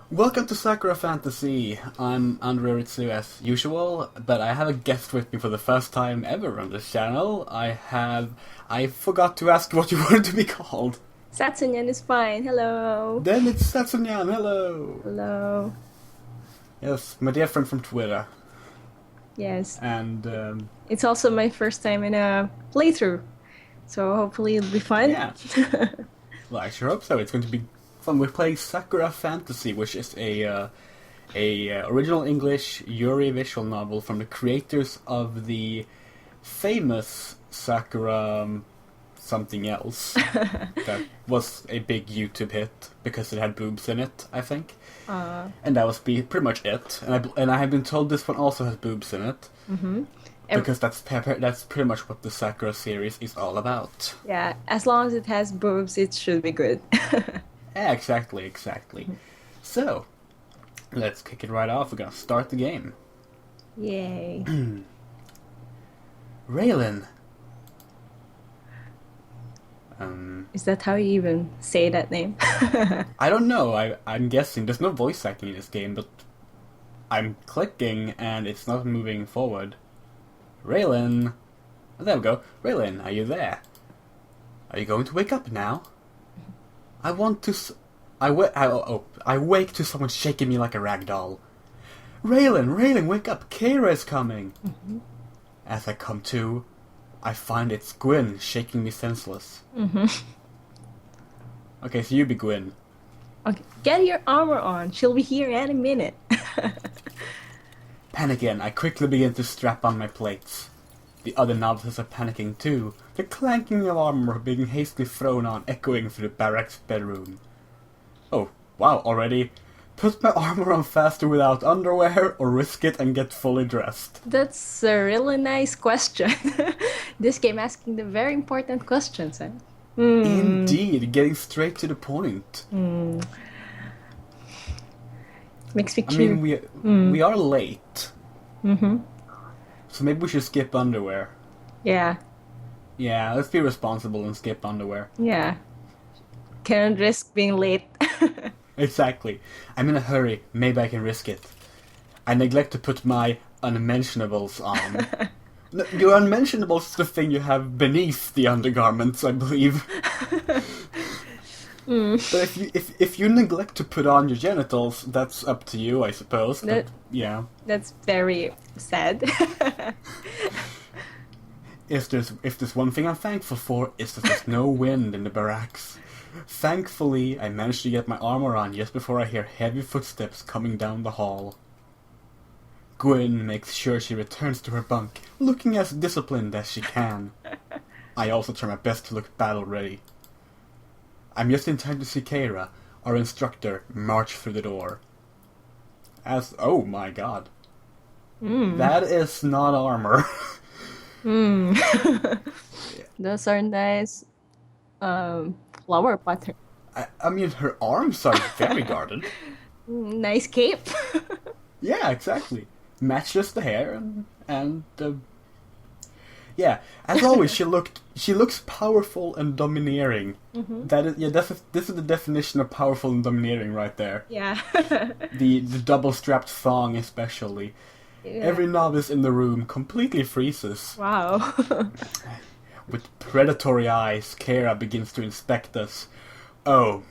Welcome to Sakura Fantasy. I'm Andrea as usual, but I have a guest with me for the first time ever on this channel. I forgot to ask what you wanted to be called. Satsunyan is fine. Hello. Then it's Satsunyan, hello! Hello. Yes, my dear friend from Twitter. Yes. And, It's also my first time in a playthrough. So hopefully it'll be fun. yeah. Well, I sure hope so. It's going to be fun. We're playing Sakura Fantasy, which is a original English Yuri visual novel from the creators of the famous Sakura something else that was a big YouTube hit because it had boobs in it, I think. And that was pretty much it. And I have been told this one also has boobs in it. Mm-hmm. Because that's pretty much what the Sakura series is all about. Yeah, as long as it has boobs, it should be good. Yeah, exactly. So, let's kick it right off. We're gonna start the game. Yay. Raylan. Is that how you even say that name? I don't know. I'm guessing. There's no voice acting in this game, but I'm clicking and it's not moving forward. Raylan. Oh, there we go. Raylan, are you there? Are you going to wake up now? I want to. I wake to someone shaking me like a rag doll. Raylan, wake up! Kira is coming. Mm-hmm. As I come to, I find it's Gwyn shaking me senseless. Mm-hmm. Okay, so you be Gwyn. Okay, get your armor on. She'll be here any minute. Panicking, I quickly begin to strap on my plates. The other novices are panicking too, the clanking of armor being hastily thrown on echoing through the barracks bedroom. Oh, wow, already? Put my armor on faster without underwear, or risk it and get fully dressed? That's a really nice question. This game asking the very important questions, eh? Indeed, getting straight to the point. Makes me I curious. mean, we are late, Mm-hmm. so maybe we should skip underwear. Yeah. Yeah, let's be responsible and skip underwear. Yeah. Can't risk being late. Exactly. I'm in a hurry. Maybe I can risk it. I neglect to put my unmentionables on. No, your unmentionables is the thing you have beneath the undergarments, I believe. But if you neglect to put on your genitals, that's up to you, I suppose. But, yeah. That's very sad. If there's one thing I'm thankful for, it's that there's no wind in the barracks. Thankfully, I managed to get my armor on just before I hear heavy footsteps coming down the hall. Gwyn makes sure she returns to her bunk, looking as disciplined as she can. I also try my best to look battle-ready. I'm just in time to see Keira, our instructor, march through the door. Oh my god. That is not armor. Those are nice flower pattern. I mean, her arms are very guarded. Nice cape. Yeah, exactly. Matches the hair and yeah. As always, she looks powerful and domineering. This is the definition of powerful and domineering right there. Yeah. The double strapped thong especially. Yeah. Every novice in the room completely freezes. Wow. With predatory eyes, Kara begins to inspect us. Oh.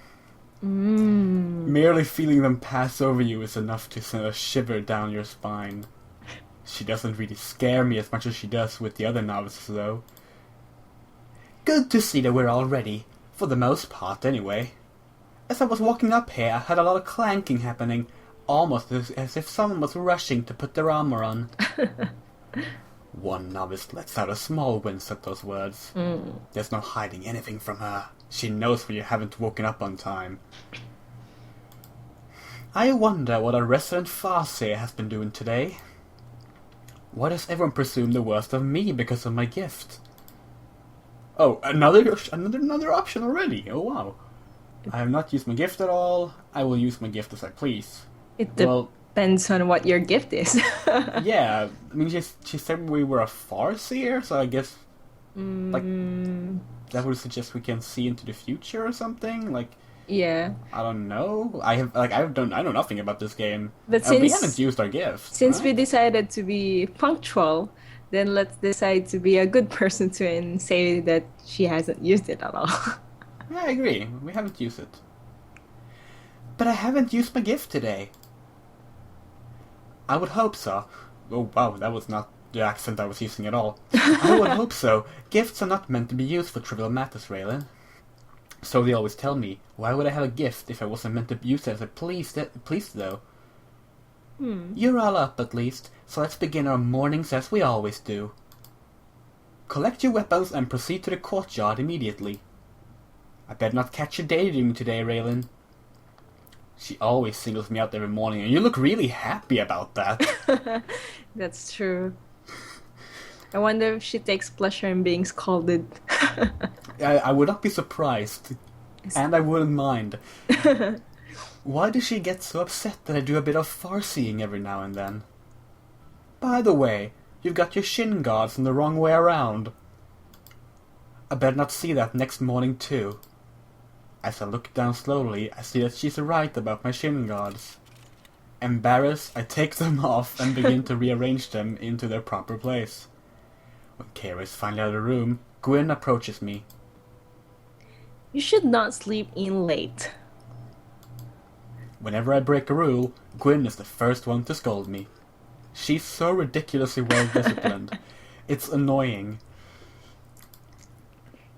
Merely feeling them pass over you is enough to send a shiver down your spine. She doesn't really scare me as much as she does with the other novices, though. Good to see that we're all ready. For the most part, anyway. As I was walking up here, I had a lot of clanking happening, almost as if someone was rushing to put their armor on. One novice lets out a small wince at those words. There's no hiding anything from her. She knows when you haven't woken up on time. I wonder what our resident Farseer has been doing today. Why does everyone presume the worst of me because of my gift? Oh, another option already. Oh wow. I have not used my gift at all. I will use my gift as I please. It depends on what your gift is. Yeah, I mean, she said we were a Farseer, so I guess like that would suggest we can see into the future or something. Like Yeah. I don't know. I know nothing about this game. But We haven't used our gift, since we right? decided to be punctual, then let's decide to be a good person too and say that she hasn't used it at all. Yeah, I agree. We haven't used it. But I haven't used my gift today. I would hope so. Oh wow, that was not the accent I was using at all. I would hope so. Gifts are not meant to be used for trivial matters, Raylan. So they always tell me. Why would I have a gift if I wasn't meant to use it as I pleased though? You're all up at least, so let's begin our mornings as we always do. Collect your weapons and proceed to the courtyard immediately. I better not catch you daydreaming today, Raylan. She always singles me out every morning, and you look really happy about that. That's true. I wonder if she takes pleasure in being scolded. I would not be surprised, and I wouldn't mind. Why does she get so upset that I do a bit of far-seeing every now and then? By the way, you've got your shin guards in the wrong way around. I better not see that next morning too. As I look down slowly, I see that she's right about my shin guards. Embarrassed, I take them off and begin to rearrange them into their proper place. When Kara is finally out of the room, Gwyn approaches me. You should not sleep in late. Whenever I break a rule, Gwyn is the first one to scold me. She's so ridiculously well disciplined. It's annoying.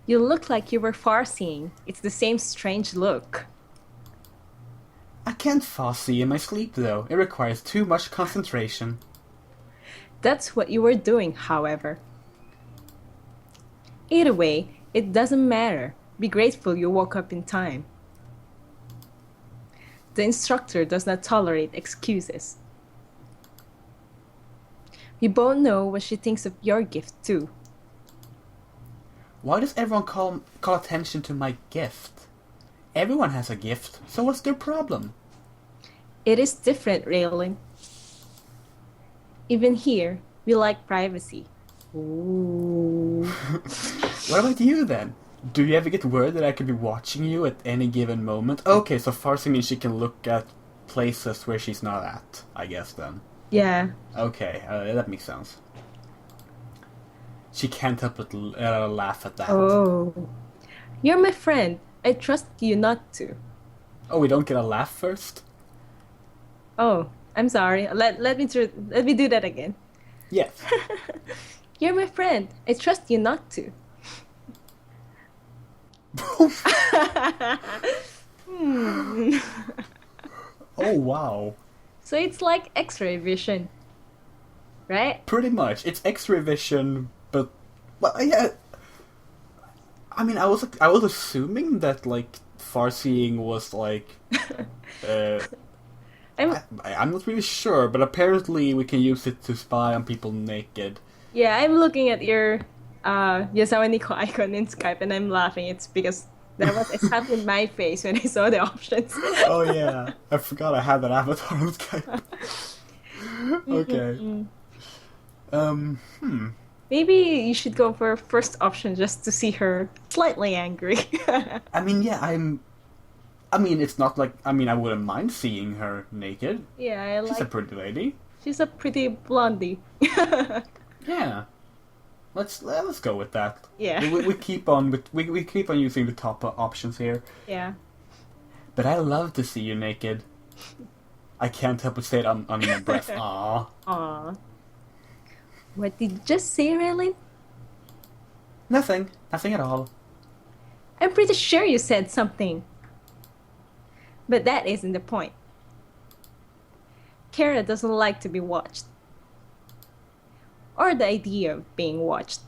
You look like you were far-seeing. It's the same strange look. I can't far-see in my sleep though. It requires too much concentration. That's what you were doing, however. Either way, it doesn't matter. Be grateful you woke up in time. The instructor does not tolerate excuses. We both know what she thinks of your gift too. Why does everyone call attention to my gift? Everyone has a gift, so what's their problem? It is different, Raylan. Even here, we like privacy. Ooh. What about you then? Do you ever get word that I could be watching you at any given moment? Okay, so far-seeing means she can look at places where she's not at, I guess then. Yeah. Okay, that makes sense. She can't help but laugh at that. Oh. You're my friend. I trust you not to. Oh, we don't get a laugh first? Oh, I'm sorry. Let me do that again. Yes. You're my friend. I trust you not to. Oh, wow. So it's like X-ray vision, right? Pretty much. It's X-ray vision, but... Well, yeah... I mean, I was assuming that, like, far-seeing was, like... I'm not really sure, but apparently we can use it to spy on people naked. Yeah, I'm looking at your Yasawa Nico icon in Skype and I'm laughing. It's because that was exactly my face when I saw the options. Oh yeah, I forgot I had that avatar on Skype. Okay. Maybe you should go for first option just to see her slightly angry. I mean, yeah, I mean, it's not like... I mean, I wouldn't mind seeing her naked. Yeah, She's a pretty lady. She's a pretty blondie. Yeah. Let's go with that. Yeah. We keep on using the top options here. Yeah. But I love to see you naked. I can't help but say it on my breath. Aww. Aww. What did you just say, Raylan? Nothing at all. I'm pretty sure you said something. But that isn't the point. Kara doesn't like to be watched. Or the idea of being watched.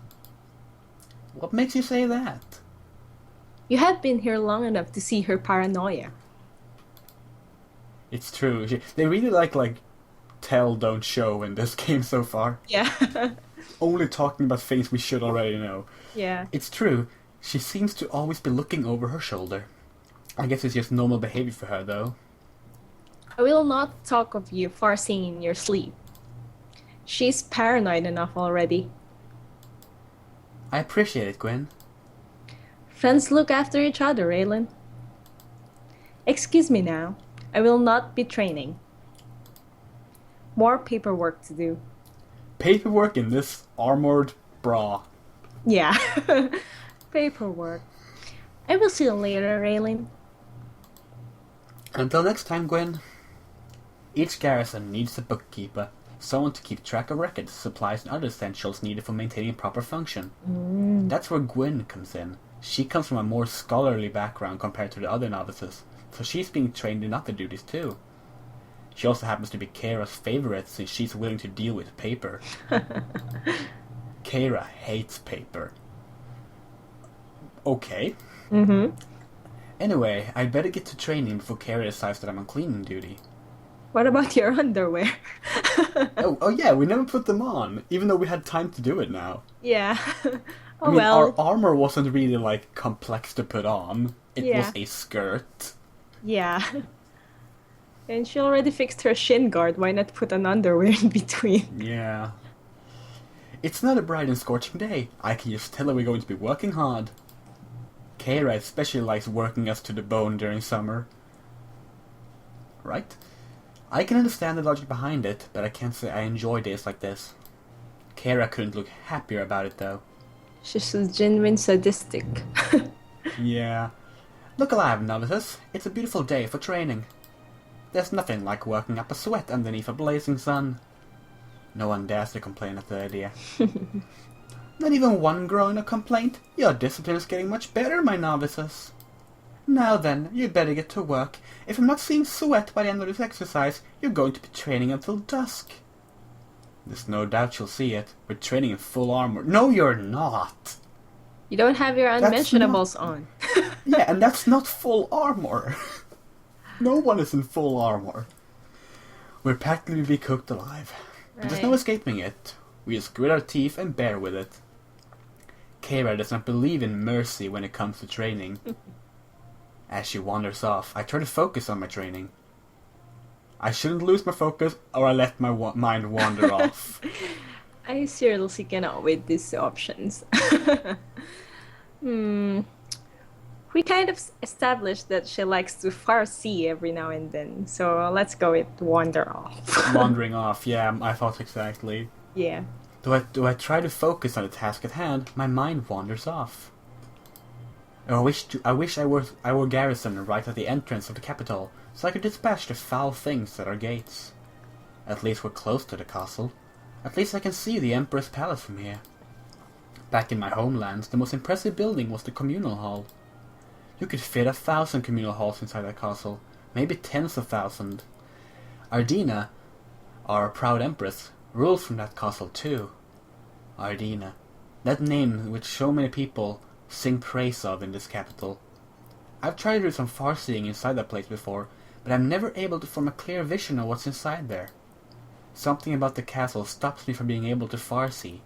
What makes you say that? You have been here long enough to see her paranoia. It's true. They really like tell, don't show in this game so far. Yeah. Only talking about things we should already know. Yeah. It's true. She seems to always be looking over her shoulder. I guess it's just normal behavior for her, though. I will not talk of you far-seeing in your sleep. She's paranoid enough already. I appreciate it, Gwen. Friends look after each other, Raylan. Excuse me now. I will not be training. More paperwork to do. Paperwork in this armored bra. Yeah. Paperwork. I will see you later, Raylin. Until next time, Gwen. Each garrison needs a bookkeeper, someone to keep track of records, supplies, and other essentials needed for maintaining proper function. That's where Gwen comes in. She comes from a more scholarly background compared to the other novices, so she's being trained in other duties too. She also happens to be Kara's favorite since she's willing to deal with paper. Kara hates paper. Okay. Anyway, I'd better get to training before Kara decides that I'm on cleaning duty. What about your underwear? oh yeah, we never put them on, even though we had time to do it now. Yeah. I mean, our armor wasn't really, like, complex to put on. It was a skirt. Yeah. And she already fixed her shin guard. Why not put an underwear in between? Yeah. It's not a bright and scorching day. I can just tell her we're going to be working hard. Kara especially likes working us to the bone during summer. Right? I can understand the logic behind it, but I can't say I enjoy days like this. Kara couldn't look happier about it, though. She's a genuine sadistic. Yeah. Look alive, novices. It's a beautiful day for training. There's nothing like working up a sweat underneath a blazing sun. No one dares to complain at the idea. Not even one grown a complaint. Your discipline is getting much better, my novices. Now then, you'd better get to work. If I'm not seeing sweat by the end of this exercise, you're going to be training until dusk. There's no doubt you'll see it. We're training in full armor. No, you're not! You don't have your unmentionables on. Yeah, and that's not full armor. No one is in full armor. We're practically be cooked alive. But there's no escaping it. We just grit our teeth and bear with it. Kara does not believe in mercy when it comes to training. As she wanders off, I try to focus on my training. I shouldn't lose my focus, or I let my mind wander off. I seriously cannot wait these options. We kind of established that she likes to farsi every now and then, so let's go with wander off. Wandering off, yeah, I thought exactly. Yeah. Do I try to focus on the task at hand? My mind wanders off. I wish I were garrisoned right at the entrance of the capital, so I could dispatch the foul things at our gates. At least we're close to the castle. At least I can see the Emperor's palace from here. Back in my homelands, the most impressive building was the communal hall. You could fit 1,000 communal halls inside that castle, maybe tens of thousands. Ardina, our proud empress, rules from that castle too. Ardina, that name which so many people sing praise of in this capital. I've tried to do some farseeing inside that place before, but I'm never able to form a clear vision of what's inside there. Something about the castle stops me from being able to farsee.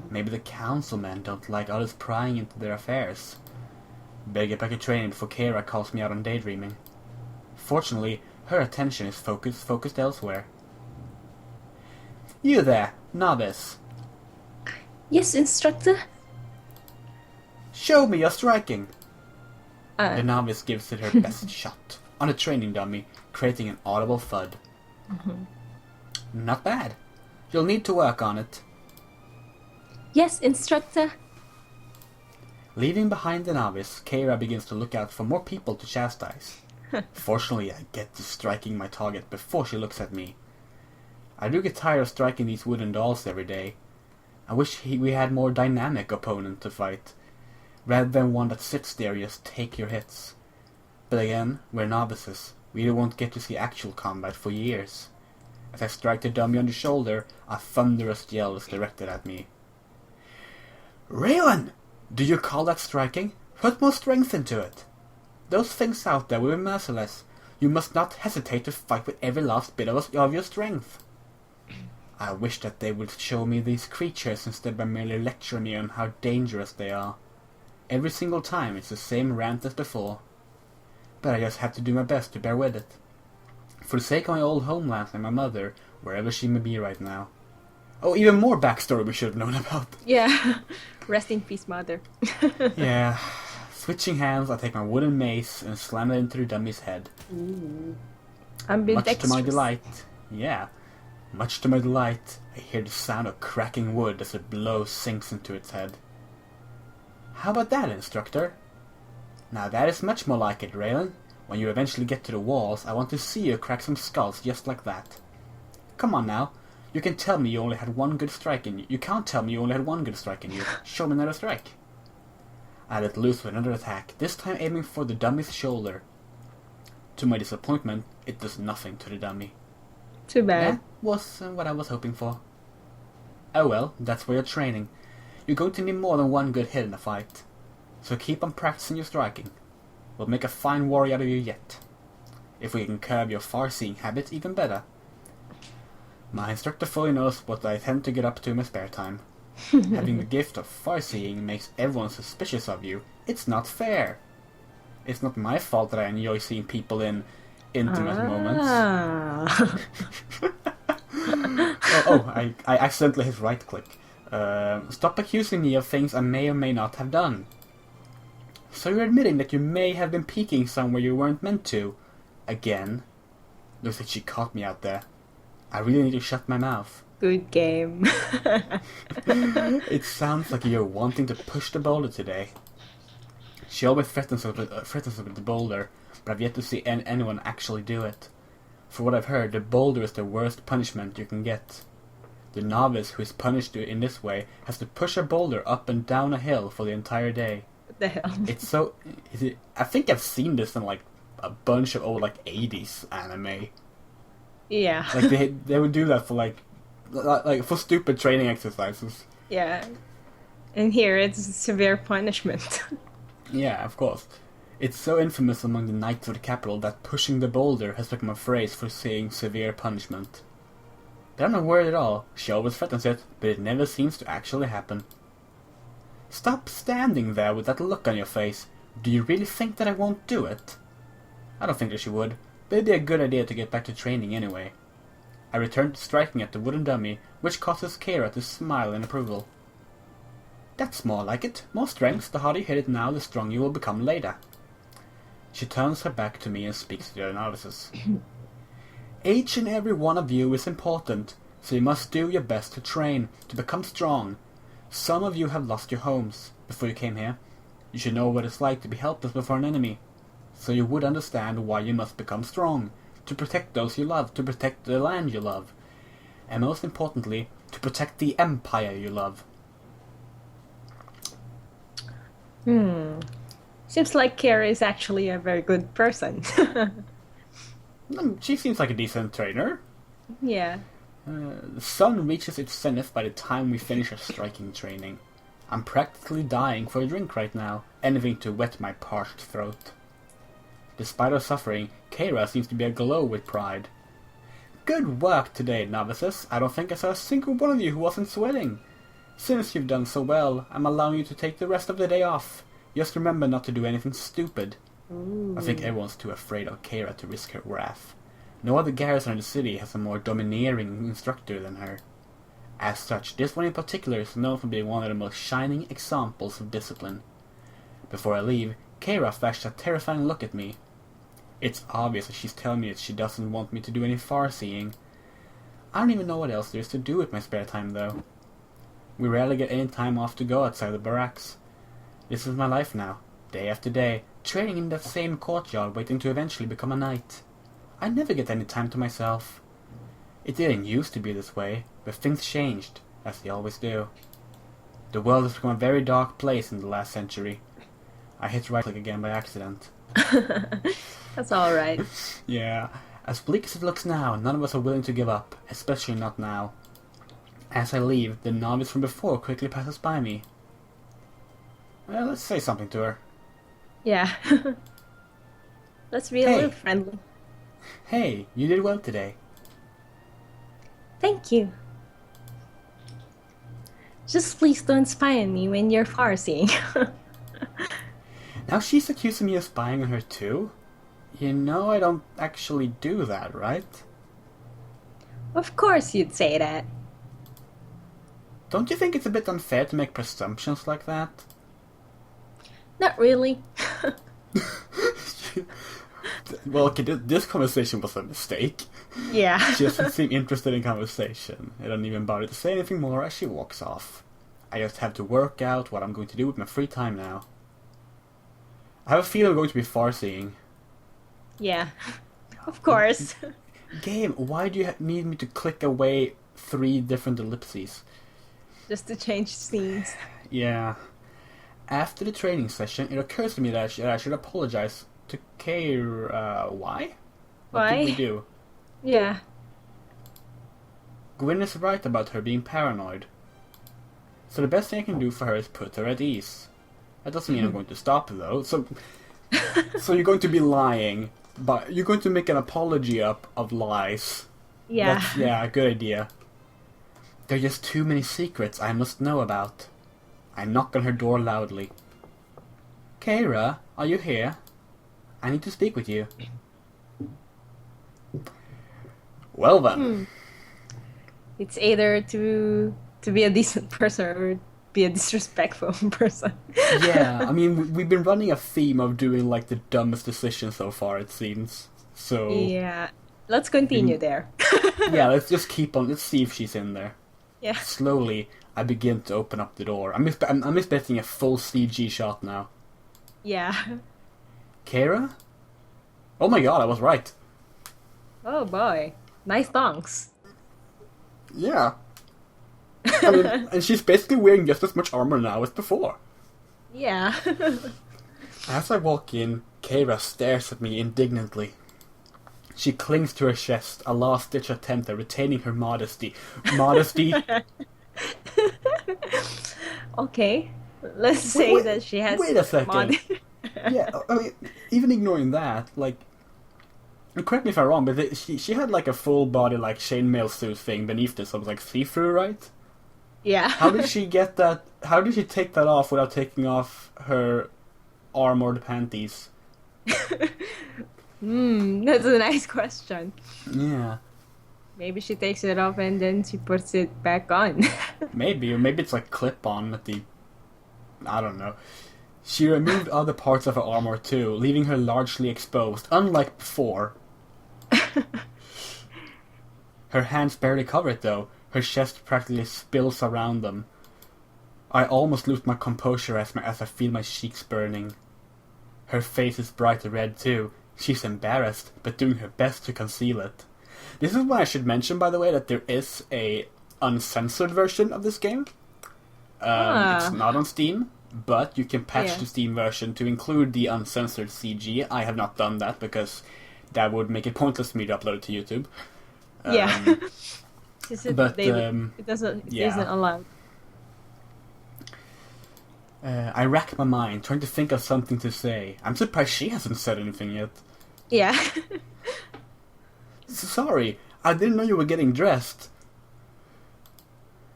Maybe the councilmen don't like others prying into their affairs. Better get back to training before Kara calls me out on daydreaming. Fortunately, her attention is focused elsewhere. You there, novice. Yes, instructor? Show me your striking. The novice gives it her best shot on a training dummy, creating an audible thud. Not bad. You'll need to work on it. Yes, instructor. Leaving behind the novice, Kara begins to look out for more people to chastise. Fortunately, I get to striking my target before she looks at me. I do get tired of striking these wooden dolls every day. I wish we had more dynamic opponent to fight, rather than one that sits there and just take your hits. But again, we're novices. We won't get to see actual combat for years. As I strike the dummy on the shoulder, a thunderous yell is directed at me. Raylan! Do you call that striking? Put more strength into it. Those things out there will be merciless. You must not hesitate to fight with every last bit of your strength. I wish that they would show me these creatures instead of merely lecturing me on how dangerous they are. Every single time it's the same rant as before. But I just have to do my best to bear with it. For the sake of my old homeland and my mother, wherever she may be right now. Oh, even more backstory we should have known about. Yeah. Rest in peace, mother. Yeah. Switching hands, I take my wooden mace and slam it into the dummy's head. I'm Much to my delight, much to my delight, I hear the sound of cracking wood as a blow sinks into its head. How about that, instructor? Now that is much more like it, Raylan. When you eventually get to the walls, I want to see you crack some skulls just like that. Come on now. You can tell me you only had one good strike in you. You can't tell me you only had one good strike in you. Show me another strike. I let loose with another attack, this time aiming for the dummy's shoulder. To my disappointment, it does nothing to the dummy. Too bad. That was what I was hoping for. Oh well, that's where you're training. You're going to need more than one good hit in a fight. So keep on practicing your striking. We'll make a fine warrior out of you yet. If we can curb your far-seeing habit, even better. My instructor fully knows what I tend to get up to in my spare time. Having the gift of far-seeing makes everyone suspicious of you. It's not fair. It's not my fault that I enjoy seeing people in intimate moments. I accidentally hit right click. Stop accusing me of things I may or may not have done. So you're admitting that you may have been peeking somewhere you weren't meant to. Again. Looks like she caught me out there. I really need to shut my mouth. Good game. It sounds like you're wanting to push the boulder today. She always threatens us with the boulder, but I've yet to see anyone actually do it. For what I've heard, the boulder is the worst punishment you can get. The novice who is punished in this way has to push a boulder up and down a hill for the entire day. What the hell? It's so... I think I've seen this in like a bunch of old like 80s anime. Yeah. Like they would do that for like for stupid training exercises. Yeah. And here it's severe punishment. Yeah, of course. It's so infamous among the knights of the capital that pushing the boulder has become a phrase for saying severe punishment. But I'm not worried at all. She always threatens it, but it never seems to actually happen. Stop standing there with that look on your face. Do you really think that I won't do it? I don't think that she would, but it'd be a good idea to get back to training anyway. I return to striking at the wooden dummy, which causes Kira to smile in approval. That's more like it. More strength. The harder you hit it now, the stronger you will become later. She turns her back to me and speaks to the other novices. Each and every one of you is important, so you must do your best to train, to become strong. Some of you have lost your homes before you came here. You should know what it's like to be helpless before an enemy, so you would understand why you must become strong, to protect those you love, to protect the land you love, and most importantly, to protect the empire you love. Seems like Kara is actually a very good person. She seems like a decent trainer. Yeah. The sun reaches its zenith by the time we finish our striking training. I'm practically dying for a drink right now, anything to wet my parched throat. Despite her suffering, Kara seems to be aglow with pride. Good work today, novices. I don't think I saw a single one of you who wasn't sweating. Since you've done so well, I'm allowing you to take the rest of the day off. Just remember not to do anything stupid. Ooh. I think everyone's too afraid of Kara to risk her wrath. No other garrison in the city has a more domineering instructor than her. As such, this one in particular is known for being one of the most shining examples of discipline. Before I leave, Kara flashed a terrifying look at me. It's obvious that she's telling me that she doesn't want me to do any far-seeing. I don't even know what else there is to do with my spare time, though. We rarely get any time off to go outside the barracks. This is my life now, day after day, training in that same courtyard, waiting to eventually become a knight. I never get any time to myself. It didn't used to be this way, but things changed, as they always do. The world has become a very dark place in the last century. I hit right click again by accident. That's alright. Yeah, as bleak as it looks now, none of us are willing to give up, especially not now. As I leave, the novice from before quickly passes by me. Well, let's say something to her. Yeah. Let's be a little friendly. Hey, you did well today. Thank you. Just please don't spy on me when you're far-seeing. Now she's accusing me of spying on her too? You know I don't actually do that, right? Of course you'd say that. Don't you think it's a bit unfair to make presumptions like that? Not really. Well, okay, this conversation was a mistake. Yeah. She doesn't seem interested in conversation. I don't even bother to say anything more as she walks off. I just have to work out what I'm going to do with my free time now. I have a feeling I'm going to be far-seeing. Yeah. Of course. Game, why do you need me to click away 3 different ellipses? Just to change scenes. Yeah. After the training session, it occurs to me that I should apologize to Kara. Why? What did we Why? do? Yeah. Gwen is right about her being paranoid. So the best thing I can do for her is put her at ease. That doesn't mean I'm going to stop her, though. So you're going to be lying, but you're going to make an apology up of lies. Yeah. Yeah, good idea. There are just too many secrets I must know about. I knock on her door loudly. Kara, are you here? I need to speak with you. Well then. It's either to be a decent person or be a disrespectful person. Yeah, I mean, we've been running a theme of doing, like, the dumbest decisions so far, it seems. So... Yeah. Let's continue there. Yeah, let's just keep on. Let's see if she's in there. Yeah. Slowly, I begin to open up the door. I'm expecting a full CG shot now. Yeah. Kara? Oh my god, I was right. Oh boy. Nice thongs. Yeah. I mean, and she's basically wearing just as much armor now as before. Yeah. As I walk in, Kara stares at me indignantly. She clings to her chest, a last-ditch attempt at retaining her modesty. Modesty? Okay. Let's say that she has... Wait a second. Yeah, I mean, even ignoring that, like... Correct me if I'm wrong, but she had like a full-body, like, chainmail suit thing beneath this. So it was like see-through, right? Yeah. How did she get that? How did she take that off without taking off her armored panties? That's a nice question. Yeah. Maybe she takes it off and then she puts it back on. Maybe, or maybe it's like clip-on at the... I don't know. She removed other parts of her armor too, leaving her largely exposed, unlike before. Her hands barely cover it though. Her chest practically spills around them. I almost lose my composure as I feel my cheeks burning. Her face is bright red too. She's embarrassed, but doing her best to conceal it. This is why I should mention, by the way, that there is a uncensored version of this game. It's not on Steam, but you can patch the Steam version to include the uncensored CG. I have not done that because that would make it pointless for me to upload it to YouTube. Yeah. But it isn't allowed. I rack my mind, trying to think of something to say. I'm surprised she hasn't said anything yet. Yeah. Sorry, I didn't know you were getting dressed.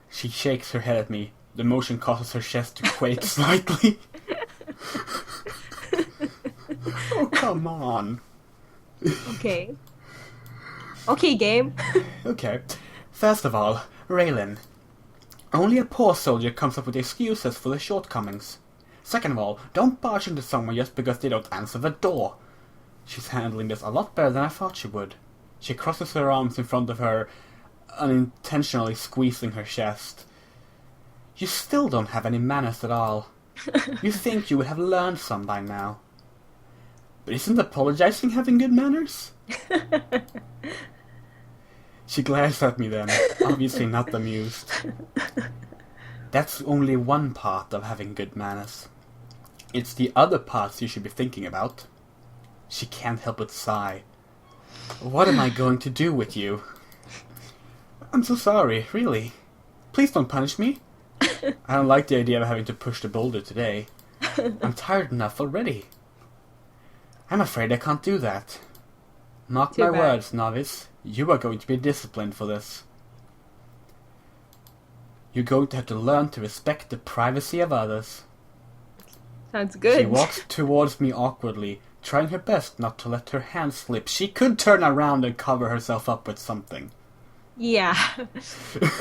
She shakes her head at me. The motion causes her chest to quake slightly. Oh, come on. Okay. Okay, game. Okay. First of all, Raylan. Only a poor soldier comes up with excuses for their shortcomings. Second of all, don't barge into someone just because they don't answer the door. She's handling this a lot better than I thought she would. She crosses her arms in front of her, unintentionally squeezing her chest. You still don't have any manners at all. You think you would have learned some by now. But isn't apologizing having good manners? She glares at me then, obviously not amused. That's only one part of having good manners. It's the other parts you should be thinking about. She can't help but sigh. What am I going to do with you? I'm so sorry, really. Please don't punish me. I don't like the idea of having to push the boulder today. I'm tired enough already. I'm afraid I can't do that. Mark my words, novice. You are going to be disciplined for this. You're going to have to learn to respect the privacy of others. Sounds good. She walks towards me awkwardly, trying her best not to let her hand slip. She could turn around and cover herself up with something. Yeah.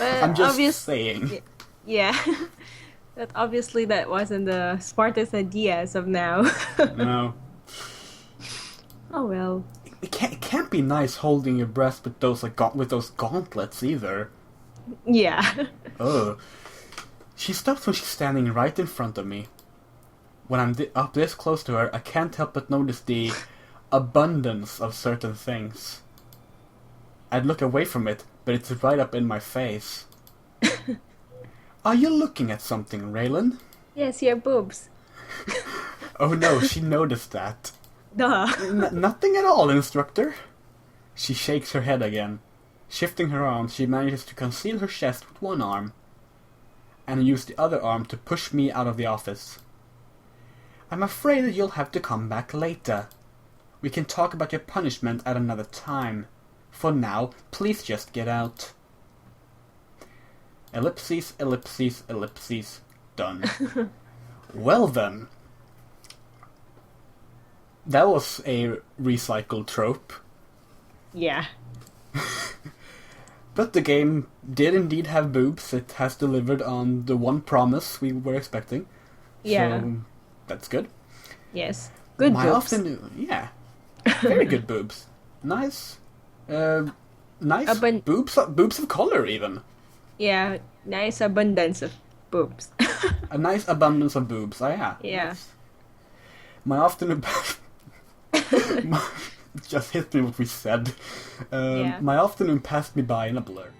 I'm just saying. Yeah. But obviously that wasn't the smartest idea as of now. No. Oh well. It can't be nice holding your breast with those with those gauntlets either. Yeah. Ugh. She stops when she's standing right in front of me. When I'm up this close to her, I can't help but notice the abundance of certain things. I'd look away from it, but it's right up in my face. Are you looking at something, Raylan? Yes, your boobs. Oh no, she noticed that. Duh. Nothing at all, instructor. She shakes her head again. Shifting her arms, she manages to conceal her chest with one arm, and use the other arm to push me out of the office. I'm afraid that you'll have to come back later. We can talk about your punishment at another time. For now, please just get out. Ellipses, ellipses, ellipses. Done. Well then. That was a recycled trope. Yeah. But the game did indeed have boobs. It has delivered on the one promise we were expecting. Yeah. So, that's good. Yes. Good My boobs. afternoon, yeah. Very good boobs. Nice. Nice boobs of color, even. Yeah. Nice abundance of boobs. A nice abundance of boobs. Oh, yeah. Yeah. My afternoon... It just hit me what we said. Yeah. My afternoon passed me by in a blur.